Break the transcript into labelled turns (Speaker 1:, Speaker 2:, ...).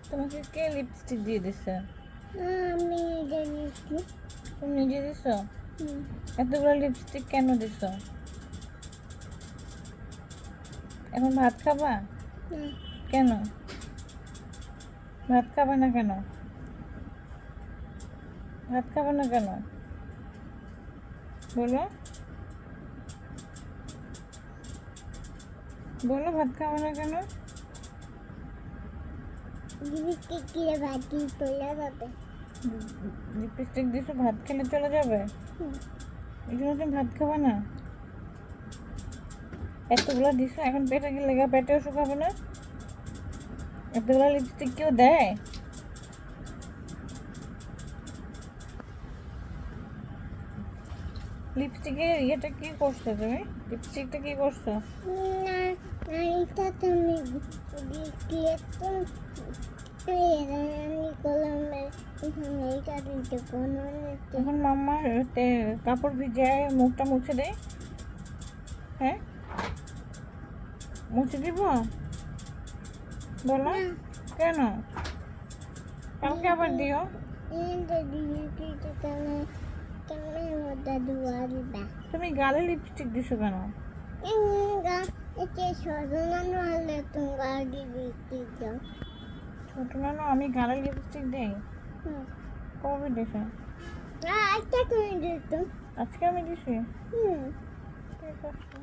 Speaker 1: তোমাকে কে লিপস্টিক দিয়ে দিছে?
Speaker 2: আমি জানিছি।
Speaker 1: তুমি নিজে দিছো? এতগুলো লিপস্টিক কেন দিছো? এখন ভাত খাবা? কেন ভাত খাবে না কেন? ভাত খাবে না কেন বলো? বলো ভাত খাবে না কেন?
Speaker 2: লিপস্টিক দিয়ে ভাতি চলে যাবে।
Speaker 1: লিপস্টিক দিছো ভাত খেলে চলে যাবে? এই জন্য তুমি ভাত খাবে না? এতগুলো দিছো এখন পেটে গেলে পেটেও শুকাবে না? এতগুলো লিপস্টিক কেউ দেয়? লিপস্টিকের ইয়েটা কি করছো তুমি? লিপস্টিকটা কি করছো?
Speaker 2: না, না, এটা তুমি দিয়ে তো আমি কলমে এখানে এটা দিতে কোনো
Speaker 1: এখন মাম্মা কাপড় ভিজায় মুখটা মুছে দেয়। হ্যাঁ, মুছে দিব? বলো কেন? কালকে আবার দিও। তুমি গালে লিপস্টিক দিছো কেন? ছোট নানু আমি গালে লিপস্টিক দেই? কবে দিছো? আজকে আমি দিছি। ঠিক আছে।